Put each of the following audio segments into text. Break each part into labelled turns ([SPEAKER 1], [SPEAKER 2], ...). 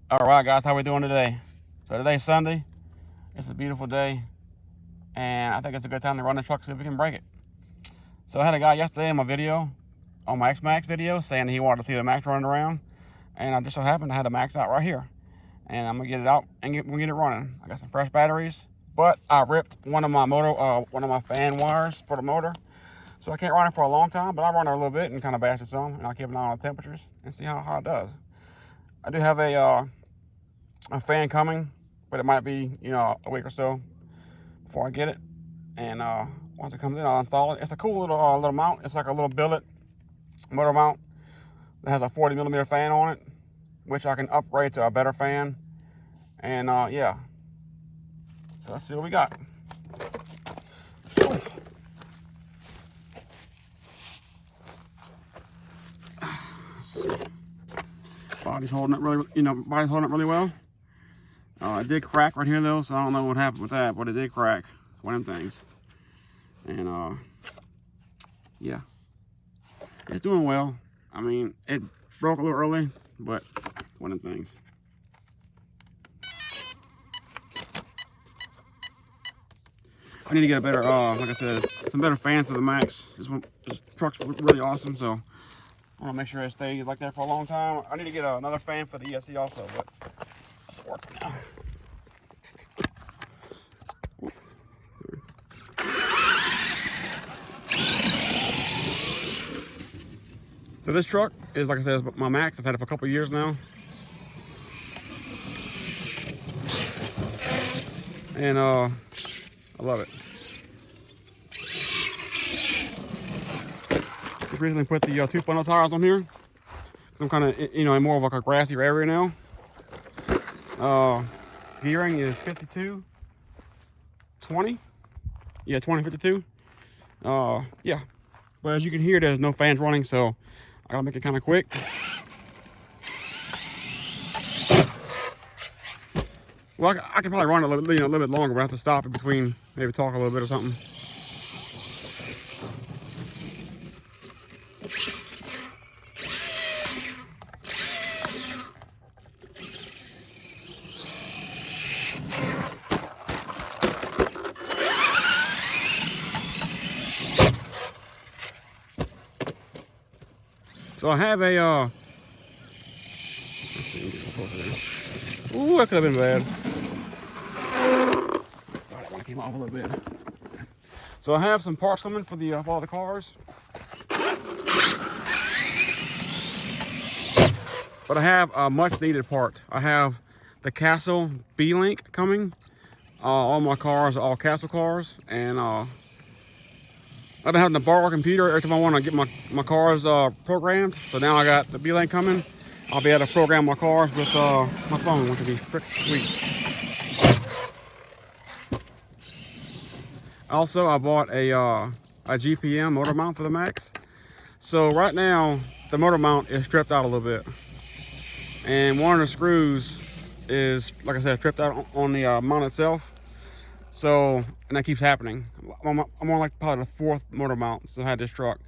[SPEAKER 1] All right, guys, how we doing today? So today's Sunday. It's a beautiful day, and I think it's a good time to run the truck so we can break it. So I had a guy yesterday in my video, on my X-Maxx video, saying he wanted to see the Max running around, and I just so happened I had the Max out right here, and I'm gonna get it out and we'll get it running. I got some fresh batteries, but I ripped one of my fan wires for the motor, so I can't run it for a long time. But I'll run it a little bit and kind of bash it some, and I'll keep an eye on the temperatures and see how it does. I do have a fan coming, but it might be, a week or so before I get it. And once it comes in, I'll install it. It's a cool little mount. It's like a little billet motor mount that has a 40mm fan on it, which I can upgrade to a better fan. And yeah, so let's see what we got. Body's holding up really well. It did crack right here though, so I don't know what happened with that, but it did crack. It's one of them things. And yeah, it's doing well. I mean, it broke a little early, but one of them things. I need to get a better, like I said, some better fans for the Max. This truck's really awesome, so I want to make sure it stays like that for a long time. I need to get another fan for the ESC also, but it's working now. So this truck is, like I said, my Max. I've had it for a couple of years now. And I love it. Just recently put the 2.0 tires on here, because I'm kind of, in more of like a grassy area now. Gearing is 52-20. Yeah, 20-52. Yeah. But as you can hear, there's no fans running, so I gotta make it kind of quick. Well, I can probably run it a little bit longer, but I have to stop in between, maybe talk a little bit or something. So I have a, let's see, get closer there. Ooh, that could have been bad. Oh, that one came off a little bit. So I have some parts coming for all the cars. But I have a much needed part. I have the Castle B-Link coming. All my cars are all Castle cars, and I've been having to borrow a computer every time I want to get my cars programmed. So now I got the B-Link coming. I'll be able to program my cars with my phone, which will be pretty sweet. Also, I bought a GPM motor mount for the Max. So right now, the motor mount is stripped out a little bit. And one of the screws is, like I said, stripped out on the mount itself. So, and that keeps happening. I'm on like probably the 4th motor mount since I had this truck.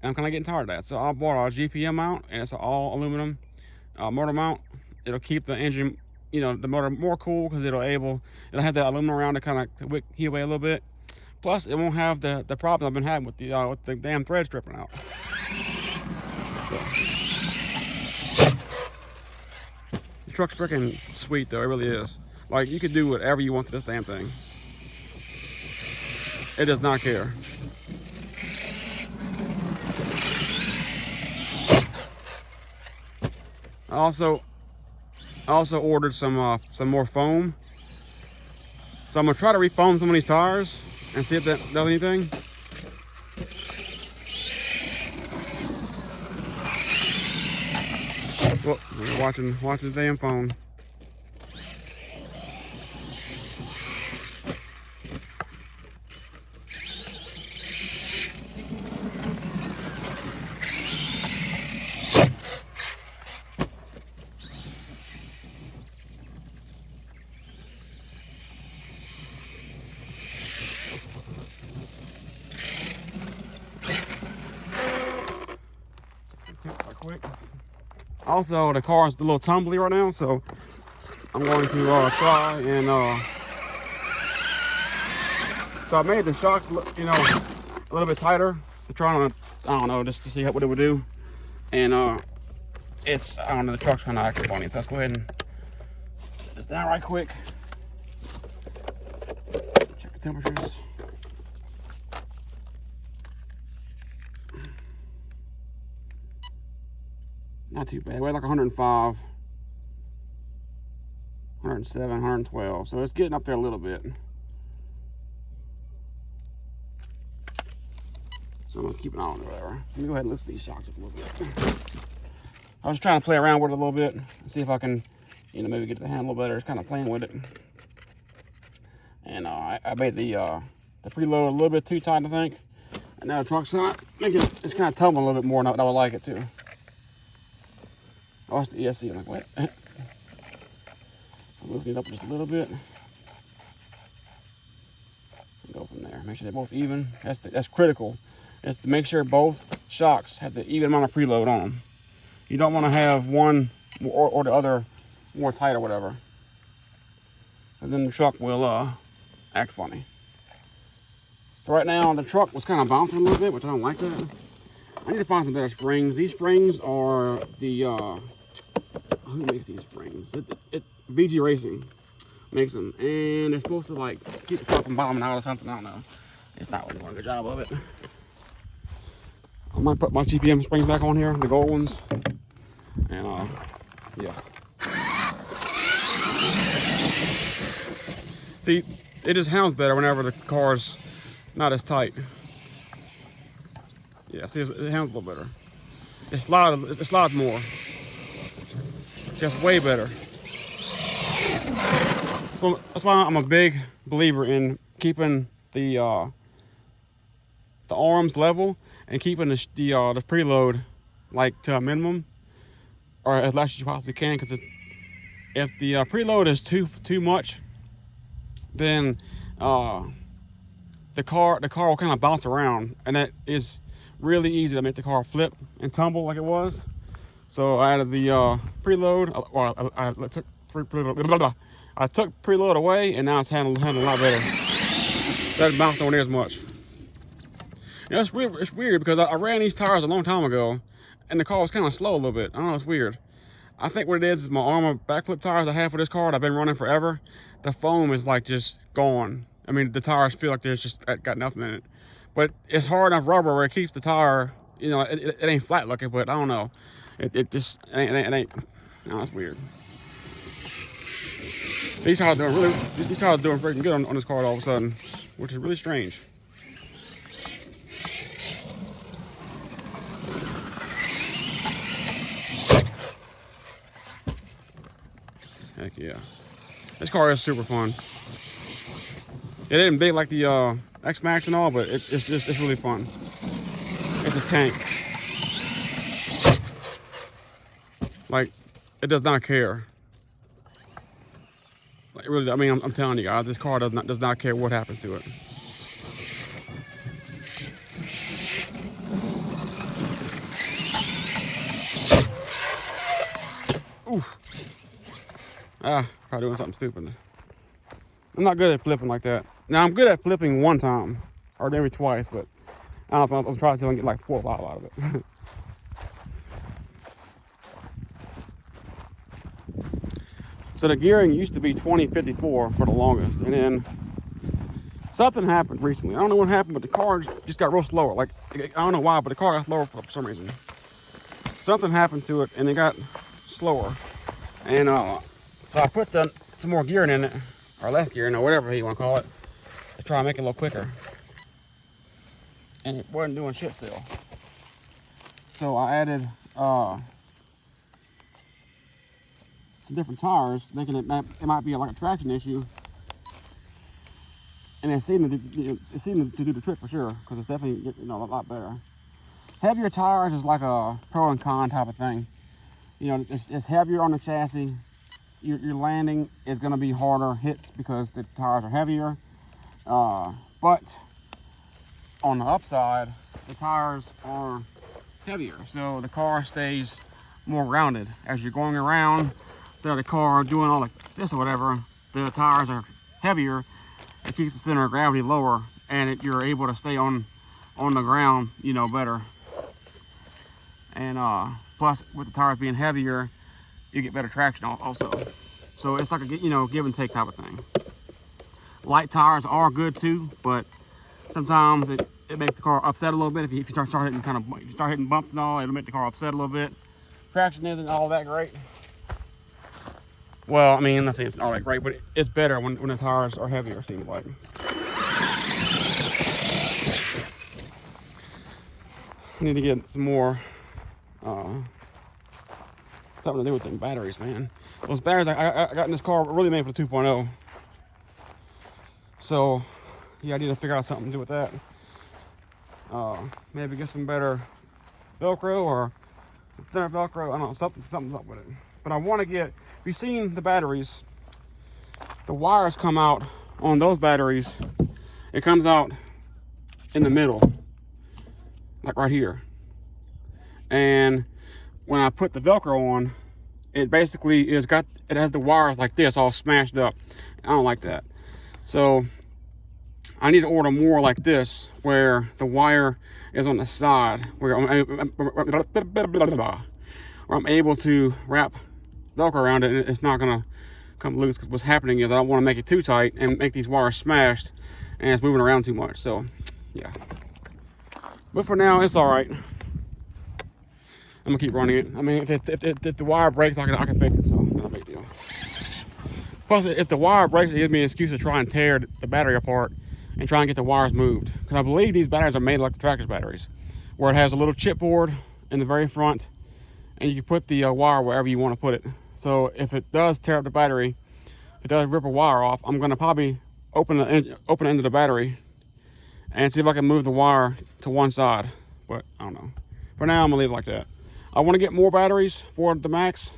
[SPEAKER 1] And I'm kind of getting tired of that. So I bought a GPM mount, and it's an all aluminum motor mount. It'll keep the engine, the motor more cool, because it'll have that aluminum around to kind of heat away a little bit. Plus, it won't have the problem I've been having with the damn thread stripping out. So. The truck's freaking sweet though, it really is. Like, you could do whatever you want to this damn thing. It does not care. I also ordered some more foam. So I'm gonna try to refoam some of these tires and see if that does anything. Well, we're watching the damn phone. Quick. Also, the car is a little tumbly right now, so I'm going to try and so I made the shocks, you know, a little bit tighter to try on, I don't know, just to see what it would do. And it's, I don't know, the truck's kind of acting funny, so let's go ahead and set this down right quick. Check the temperatures. Not too bad. We're like 105, 107, 112. So it's getting up there a little bit. So I'm gonna keep an eye on it or whatever. So let me go ahead and lift these shocks up a little bit. I was trying to play around with it a little bit and see if I can, you know, maybe get the hand a little better. Just kind of playing with it. And I made the preload a little bit too tight, I think. And now the truck's not making it's kind of tumbling a little bit more than I would like it to. Oh, it's the ESC. I'm like, what? I'm lifting it up just a little bit. Go from there. Make sure they're both even. That's critical. Is to make sure both shocks have the even amount of preload on them. You don't want to have one or the other more tight or whatever. And then the truck will act funny. So right now the truck was kind of bouncing a little bit, which I don't like that. I need to find some better springs. These springs are the who makes these springs? VG Racing makes them, and they're supposed to like keep the truck from bottoming out or something. I don't know. It's not really doing a good job of it. I might put my GPM springs back on here, the gold ones, and yeah. See, it just sounds better whenever the car's not as tight. Yeah, see, it sounds a little better. It slides more. Just way better. Well, that's why I'm a big believer in keeping the arms level and keeping the preload like to a minimum or as less as you possibly can. Because if the preload is too much, then the car will kind of bounce around, and that is really easy to make the car flip and tumble like it was. So I added the preload, or I took preload away, and now it's handling a lot better. Doesn't bounce on there as much. You know, it's weird because I ran these tires a long time ago, and the car was kind of slow a little bit. I don't know, it's weird. I think what it is my Armor backflip tires I have for this car that I've been running forever. The foam is like just gone. I mean, the tires feel like there's just got nothing in it. But it's hard enough rubber where it keeps the tire, you know, it ain't flat looking, but I don't know. It just ain't. No, it's weird. These tires are doing freaking good on this car all of a sudden, which is really strange. Heck yeah. This car is super fun. It isn't big like the X Maxx and all, but it's really fun. It's a tank. Like, it does not care. Like, really, I mean, I'm telling you guys, this car does not care what happens to it. Oof. Probably doing something stupid. I'm not good at flipping like that. Now, I'm good at flipping one time, or maybe twice, but I don't know if I'll try to see if I can get like 4 or 5 out of it. So the gearing used to be 20-54 for the longest, and then something happened recently. I don't know what happened, but the car just got real slower. Like, I don't know why, but the car got slower for some reason. Something happened to it, and it got slower. And so I put some more gearing in it, or less gearing, or whatever you want to call it, to try and make it a little quicker. And it wasn't doing shit still. So I added some different tires, thinking it might be like a traction issue. And it seemed to do the trick for sure, because it's definitely, you know, a lot better. Heavier tires is like a pro and con type of thing. You know, it's heavier on the chassis. Your landing is going to be harder hits because the tires are heavier. But on the upside, the tires are heavier, so the car stays more grounded as you're going around. instead of the car doing all like this or whatever, the tires are heavier. It keeps the center of gravity lower, and you're able to stay on the ground, you know, better. And plus, with the tires being heavier, you get better traction also. So it's like a, you know, give and take type of thing. Light tires are good too, but sometimes it makes the car upset a little bit. If you start hitting if you start hitting bumps and all, it'll make the car upset a little bit. Traction isn't all that great. Well, I mean, I'm not saying it's all that great, but it's better when the tires are heavier, it seems like. I need to get some more, something to do with them batteries, man. Those batteries I got in this car were really made for the 2.0. So, yeah, I need to figure out something to do with that. Maybe get some better Velcro or some thinner Velcro. I don't know, something's up with it. But I want to get, if you've seen the batteries, the wires come out on those batteries. It comes out in the middle, like right here. And when I put the Velcro on, it basically it has the wires like this all smashed up. I don't like that. So I need to order more like this, where the wire is on the side, where I'm able to wrap Velcro around it and it's not gonna come loose. Because what's happening is I don't want to make it too tight and make these wires smashed and it's moving around too much. So yeah, but for now it's all right. I'm gonna keep running it. I mean, if the wire breaks, I can fix it, so not a big deal. Plus, if the wire breaks, it gives me an excuse to try and tear the battery apart and try and get the wires moved. Because I believe these batteries are made like the Traxxas batteries, where it has a little chipboard in the very front, and you can put the wire wherever you want to put it. So if it does tear up the battery, if it does rip a wire off, I'm gonna probably open the end of the battery and see if I can move the wire to one side. But I don't know. For now, I'm gonna leave it like that. I want to get more batteries for the Maxx,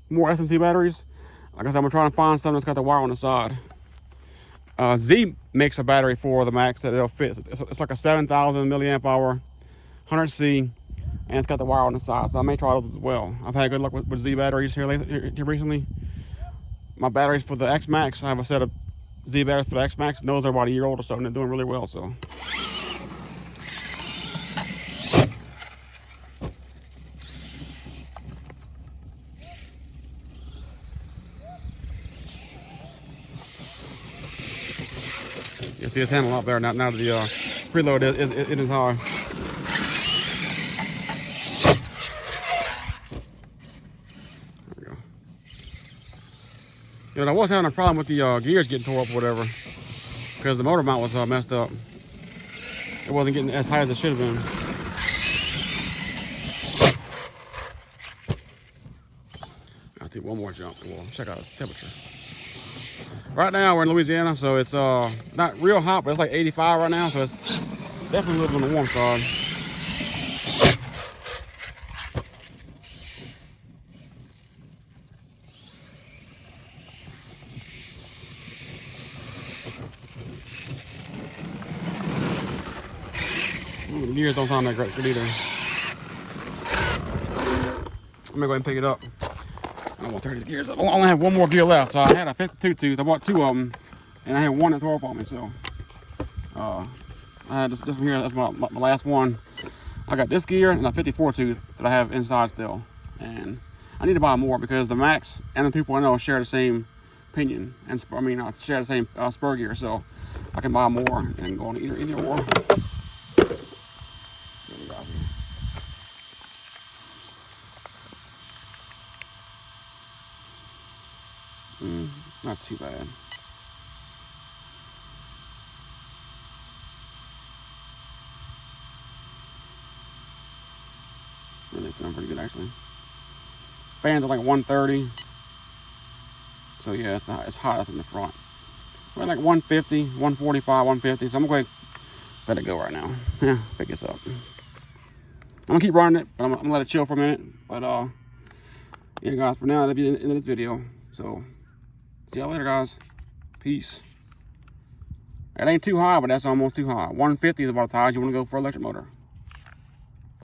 [SPEAKER 1] more SMC batteries. Like I said, I'm gonna try and find something that's got the wire on the side. Z makes a battery for the Maxx that it'll fit. It's like a 7,000 milliamp hour, 100C, and it's got the wire on the side. So I may try those as well. I've had good luck with Z batteries here recently. My batteries for the X Max, I have a set of Z batteries for the X Max, and those are about a year old or so, and they're doing really well. So. You see it's handling a lot better now that the preload is high. There we go. You know, I was having a problem with the gears getting tore up or whatever, because the motor mount was messed up. It wasn't getting as tight as it should have been. I'll take one more jump and we'll check out the temperature. Right now we're in Louisiana, so it's not real hot, but it's like 85 right now, so it's definitely a little bit on the warm side. Ooh, the gears don't sound that great either. I'm gonna go ahead and pick it up. I don't want to turn these gears up. I only have one more gear left, so I had a 52 tooth. I bought two of them, and I had one that tore up on me. So I had this one here. That's my last one. I got this gear and a 54 tooth that I have inside still, and I need to buy more because the Maxx and the 2.0 share the same pinion, and share the same spur gear. So I can buy more and go on either or. So we got here. Not too bad. Really, it's doing pretty good actually. Fans are like 130. So yeah, it's hottest in the front. We're like 150, 145, 150. So I'm gonna let it go right now. Yeah, pick this up. I'm gonna keep running it, but I'm gonna let it chill for a minute. But yeah, guys, for now that'll be the end of this video. So see y'all later, guys. Peace. It ain't too high, but that's almost too high. 150 is about as high as you want to go for an electric motor.